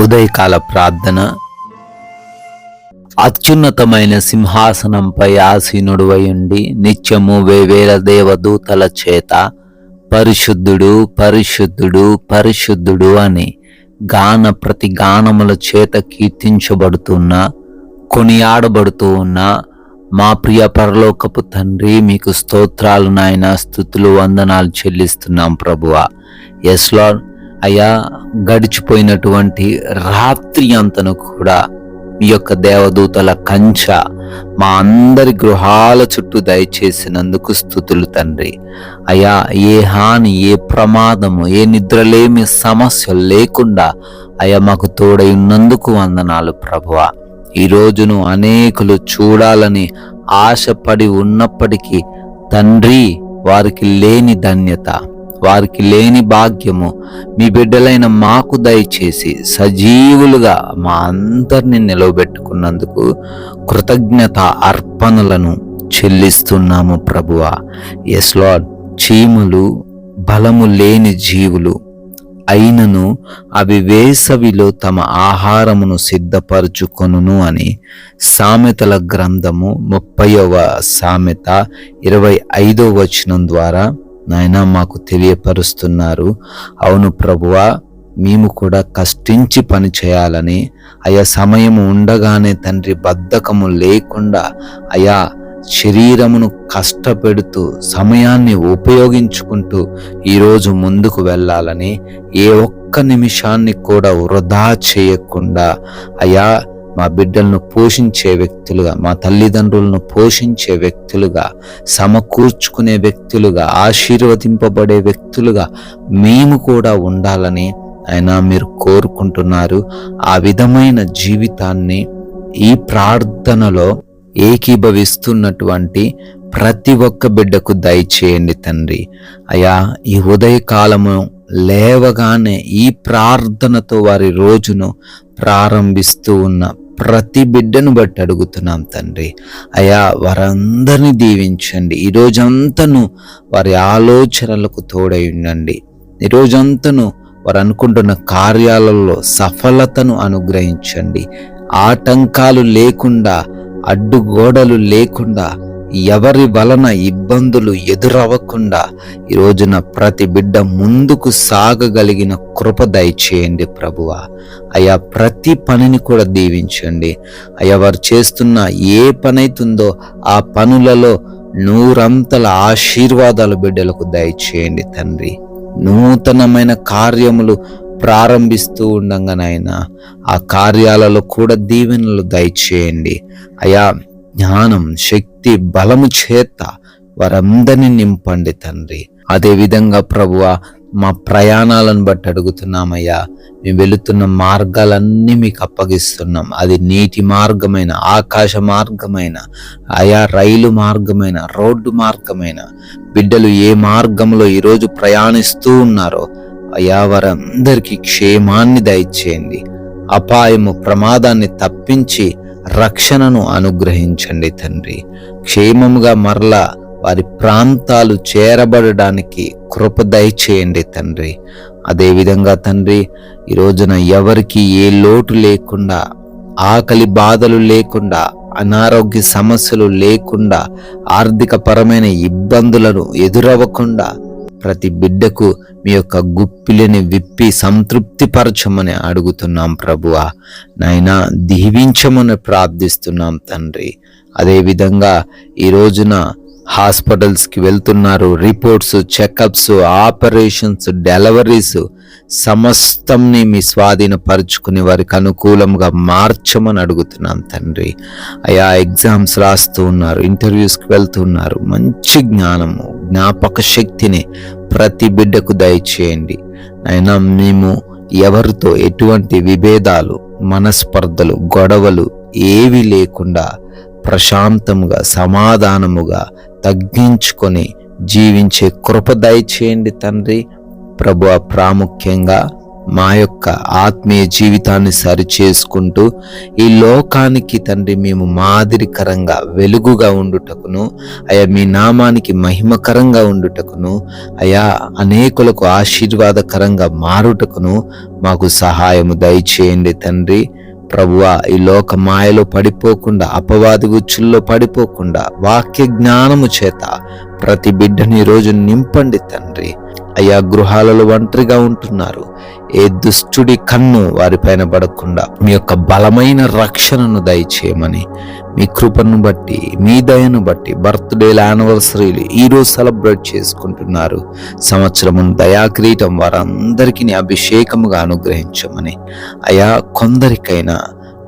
ఉదయకాల ప్రార్థన. అత్యున్నతమైన సింహాసనంపై ఆసీనుడువై ఉండి నిత్యము వేవేల దేవదూతల చేత పరిశుద్ధుడు పరిశుద్ధుడు పరిశుద్ధుడు అని ప్రతి గానముల చేత కీర్తించబడుతున్న, కొనియాడబడుతూ ఉన్న మా ప్రియ పరలోకపు తండ్రి, మీకు స్తోత్రాలు నాయన, స్తుతులు, వందనాలు చెల్లిస్తున్నాం ప్రభువా. Yes Lord. అయ్యా, గడిచిపోయినటువంటి రాత్రి అంతను కూడా మీ యొక్క దేవదూతల కంచ మా అందరి గృహాల చుట్టూ దయచేసినందుకు స్తుతులు తండ్రి. అయ్యా, ఏ హాని, ఏ ప్రమాదము, ఏ నిద్రలేమి సమస్య లేకుండా అయ్యా మాకు తోడై ఉన్నందుకు వందనాలు ప్రభువా. ఈ రోజును అనేకులు చూడాలని ఆశపడి ఉన్నప్పటికీ తండ్రి, వారికి లేని ధన్యత, వారికి లేని భాగ్యము మీ బిడ్డలైన మాకు దయచేసి సజీవులుగా మా అందరినీ నిలవబెట్టుకున్నందుకు కృతజ్ఞత అర్పణలను చెల్లిస్తున్నాము ప్రభువా. Yes Lord. చీమలు బలము లేని జీవులు అయినను అవి వేసవిలో తమ ఆహారమును సిద్ధపరచుకొనును అని సామెతల గ్రంథము 30వ సామెత 25వ వచనం ద్వారా నాయన మాకు తెలియపరుస్తున్నారు. అవును ప్రభువా, మేము కూడా కష్టించి పని చేయాలని, అయా సమయము ఉండగానే తండ్రి బద్ధకము లేకుండా అయా శరీరమును కష్టపెడుతూ సమయాన్ని ఉపయోగించుకుంటూ ఈరోజు ముందుకు వెళ్ళాలని, ఏ ఒక్క నిమిషాన్ని కూడా వృధా చేయకుండా అయా మా బిడ్డలను పోషించే వ్యక్తులుగా, మా తల్లిదండ్రులను పోషించే వ్యక్తులుగా, సమకూర్చుకునే వ్యక్తులుగా, ఆశీర్వదింపబడే వ్యక్తులుగా మేము కూడా ఉండాలని ఆయన మీరు కోరుకుంటున్నారు. ఆ విధమైన జీవితాన్ని ఈ ప్రార్థనలో ఏకీభవిస్తున్నటువంటి ప్రతి ఒక్క బిడ్డకు దయచేయండి తండ్రి. అయా, ఈ ఉదయకాలము లేవగానే ఈ ప్రార్థనతో వారి రోజును ప్రారంభిస్తూ ఉన్న ప్రతి బిడ్డను బట్టి అడుగుతున్నాం తండ్రి. అయా, వారందరినీ దీవించండి. ఈ రోజంతను వారి ఆలోచనలకు తోడై ఉండండి. ఈ రోజంతను వారు అనుకుంటున్న కార్యాలలో సఫలతను అనుగ్రహించండి. ఆటంకాలు లేకుండా, అడ్డుగోడలు లేకుండా, ఎవరి వలన ఇబ్బందులు ఎదురవ్వకుండా ఈ రోజున ప్రతి బిడ్డ ముందుకు సాగగలిగిన కృప దయచేయండి ప్రభువా. అయా, ప్రతి పనిని కూడా దీవించండి. అయా, వారు చేస్తున్న ఏ పనైతుందో ఆ పనులలో 100 ఆశీర్వాదాలు బిడ్డలకు దయచేయండి తండ్రి. నూతనమైన కార్యములు ప్రారంభిస్తూ ఉండగానైనా ఆ కార్యాలలో కూడా దీవెనలు దయచేయండి. అయా, జ్ఞానం, శక్తి, బలము చేత వారందరినీ నింపండి తండ్రి. అదే విధంగా ప్రభువా, మా ప్రయాణాలను బట్టి అడుగుతున్నామయ్యా. మేము వెళుతున్న మార్గాలన్నీ మీకు అప్పగిస్తున్నాం. అది నీటి మార్గమైన, ఆకాశ మార్గమైన, ఆయా రైలు మార్గమైన, రోడ్డు మార్గమైన, బిడ్డలు ఏ మార్గంలో ఈరోజు ప్రయాణిస్తూ ఉన్నారో అయా వారందరికీ క్షేమాన్ని దయచేయండి. అపాయము, ప్రమాదాన్ని తప్పించి రక్షణను అనుగ్రహించండి తండ్రి. క్షేమముగా మరలా వారి ప్రాంతాలు చేరబడడానికి కృప దయచేయండి తండ్రి. అదేవిధంగా తండ్రి, ఈ రోజున ఎవరికి ఏ లోటు లేకుండా, ఆకలి బాధలు లేకుండా, అనారోగ్య సమస్యలు లేకుండా, ఆర్థిక పరమైన ఇబ్బందులను ఎదురవ్వకుండా ప్రతి బిడ్డకు మీ యొక్క గుప్పిలిని విప్పి సంతృప్తిపరచమని అడుగుతున్నాం ప్రభువా. నాయనా, దీవించమని ప్రార్థిస్తున్నాం తండ్రి. అదేవిధంగా ఈ రోజున హాస్పిటల్స్కి వెళ్తున్నారు. రిపోర్ట్స్, చెకప్స్, ఆపరేషన్స్, డెలివరీస్ సమస్తంని మీ స్వాధీనపరుచుకుని వారికి అనుకూలంగా మార్చమని అడుగుతున్నాం తండ్రి. అయా, ఎగ్జామ్స్ రాస్తూ ఉన్నారు, ఇంటర్వ్యూస్కి వెళ్తున్నారు. మంచి జ్ఞానము, జ్ఞాపక శక్తిని ప్రతి బిడ్డకు దయచేయండి. అయినా మేము ఎవరితో ఎటువంటి విభేదాలు, మనస్పర్ధలు, గొడవలు ఏవి లేకుండా ప్రశాంతముగా, సమాధానముగా తగ్గించుకొని జీవించే కృప దయచేయండి తండ్రి. ప్రభువా, ప్రాముఖ్యంగా మా యొక్క ఆత్మీయ జీవితాన్ని సరిచేసుకుంటూ ఈ లోకానికి తండ్రి మేము మాదిరికరంగా వెలుగుగా ఉండుటకును, అయా మీ నామానికి మహిమకరంగా ఉండుటకును, అయా అనేకులకు ఆశీర్వాదకరంగా మారుటకును మాకు సహాయము దయచేయండి తండ్రి. ప్రభువా, ఈ లోక మాయలో పడిపోకుండా, అపవాది ఉచ్చుల్లో పడిపోకుండా వాక్య జ్ఞానము చేత ప్రతి బిడ్డని ఈరోజు నింపండి తండ్రి. అయ్యా, గృహాలలో ఒంటరిగా ఉంటున్నారు, ఏ దుష్టుడి కన్ను వారిపైన పడకుండా మీ యొక్క బలమైన రక్షణను దయచేయమని, మీ కృపను బట్టి, మీ దయను బట్టి బర్త్డేల యానివర్సరీలు ఈరోజు సెలబ్రేట్ చేసుకుంటున్నారు. సంవత్సరము దయాకిరీటం వారందరికీ అభిషేకముగా అనుగ్రహించమని, అయా కొందరికైనా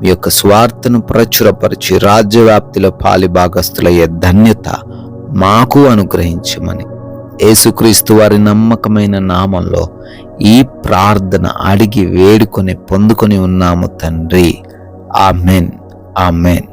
మీ యొక్క స్వార్థను ప్రచురపరిచి రాజ్యవ్యాప్తిలో పాలి భాగస్థులయ్యే ధన్యత మాకు అనుగ్రహించమని, యేసుక్రీస్తు వారి నమ్మకమైన నామంలో ఈ ప్రార్థన అడిగి వేడుకొని పొందుకొని ఉన్నాము తండ్రి. Amen, amen.